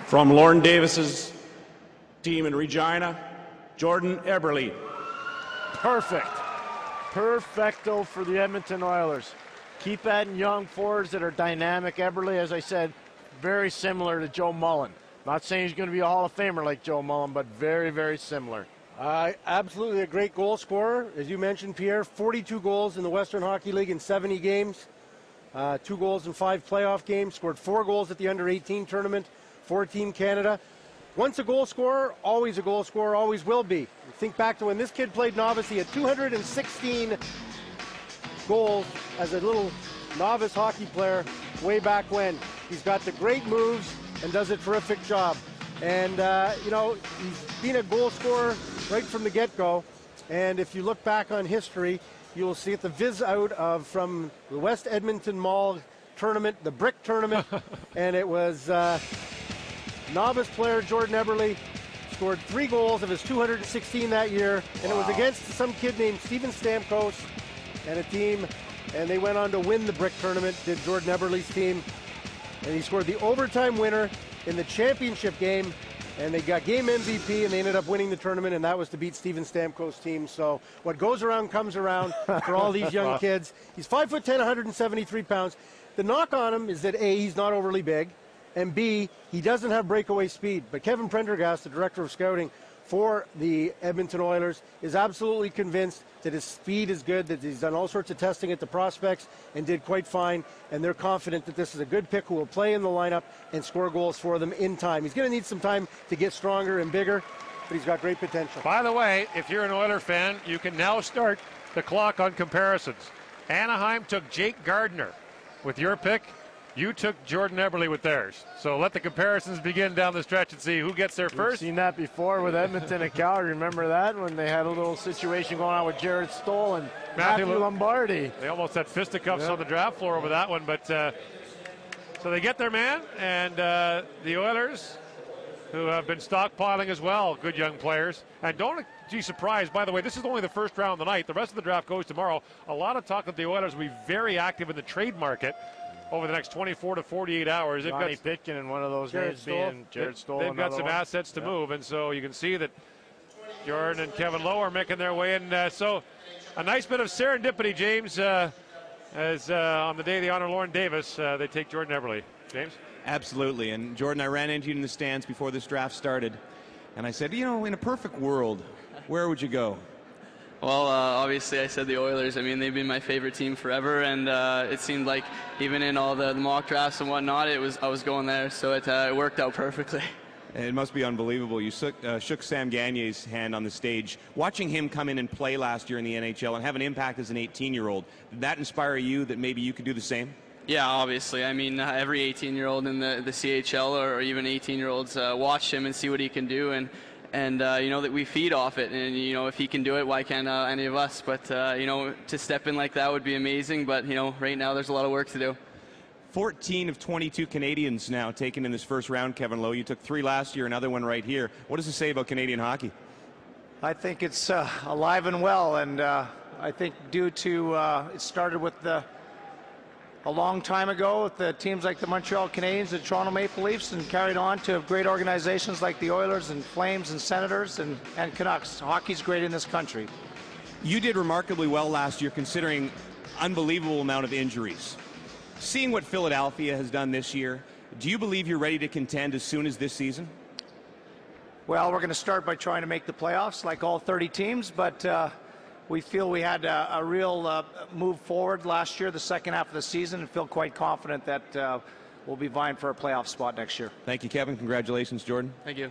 From Lorne Davis's team in Regina, Jordan Eberle. Perfect. Perfecto for the Edmonton Oilers. Keep adding young forwards that are dynamic. Eberle, as I said, very similar to Joe Mullen. Not saying he's going to be a Hall of Famer like Joe Mullen, but very, very similar. Absolutely a great goal scorer. As you mentioned, Pierre, 42 goals in the Western Hockey League in 70 games. 2 goals in 5 playoff games. Scored 4 goals at the Under-18 tournament for Team Canada. Once a goal scorer, always will be. Think back to when this kid played novice. He had 216 goals as a little novice hockey player way back when. He's got the great moves and does a terrific job. And, you know, he's been a goal scorer right from the get-go. And if you look back on history, you will see it the viz out of from the West Edmonton Mall tournament, the brick tournament. And it was novice player Jordan Eberle scored 3 goals of his 216 that year. And it was against some kid named Steven Stamkos and a team. And they went on to win the brick tournament, did Jordan Eberle's team. And he scored the overtime winner in the championship game, and they got game MVP, and they ended up winning the tournament, and that was to beat Steven Stamkos' team. So what goes around comes around for all these young kids. He's 5'10", 173 pounds. The knock on him is that A, he's not overly big, and B, he doesn't have breakaway speed. But Kevin Prendergast, the director of scouting for the Edmonton Oilers, is absolutely convinced that his speed is good, that he's done all sorts of testing at the prospects and did quite fine, and they're confident that this is a good pick who will play in the lineup and score goals for them in time. He's going to need some time to get stronger and bigger, but he's got great potential. By the way, if you're an Oiler fan, you can now start the clock on comparisons. Anaheim took Jake Gardiner with your pick. You took Jordan Eberle with theirs. So let the comparisons begin down the stretch and see who gets there first. We've seen that before with Edmonton and Calgary. Remember that when they had a little situation going on with Jared Stoll and Matthew Lombardi. They almost had fisticuffs on the draft floor over that one. But so they get their man, and the Oilers, who have been stockpiling as well, good young players. And don't be surprised, by the way, this is only the first round of the night. The rest of the draft goes tomorrow. A lot of talk that the Oilers will be very active in the trade market over the next 24 to 48 hours. Johnny Pitkin and one of those names being Jared Stoll. They've got some assets to move, and so you can see that Jordan and Kevin Lowe are making their way in. So a nice bit of serendipity, James, as on the day they honor Lorne Davis, they take Jordan Eberle. James? Absolutely. And Jordan, I ran into you in the stands before this draft started, and I said, you know, in a perfect world, where would you go? Well, obviously I said the Oilers. I mean, they've been my favorite team forever, and it seemed like even in all the mock drafts and whatnot, I was going there, so it worked out perfectly. It must be unbelievable. You shook Sam Gagner's hand on the stage. Watching him come in and play last year in the NHL and have an impact as an 18-year-old, did that inspire you that maybe you could do the same? Yeah, obviously. I mean, every 18-year-old in the CHL or even 18-year-olds watch him and see what he can do, and you know that we feed off it, and you know if he can do it, why can't any of us? But you know, to step in like that would be amazing. But you know, right now there's a lot of work to do. 14 of 22 Canadians now taken in this first round, Kevin Lowe. You took 3 last year, another one right here. What does it say about Canadian hockey? I think it's alive and well, and I think due to it started with a long time ago with the teams like the Montreal Canadiens, the Toronto Maple Leafs, and carried on to great organizations like the Oilers and Flames and Senators and Canucks. Hockey's great in this country. You did remarkably well last year considering unbelievable amount of injuries. Seeing what Philadelphia has done this year, do you believe you're ready to contend as soon as this season? Well, we're going to start by trying to make the playoffs like all 30 teams, but we feel we had a real move forward last year, the second half of the season, and feel quite confident that we'll be vying for a playoff spot next year. Thank you, Kevin. Congratulations, Jordan. Thank you.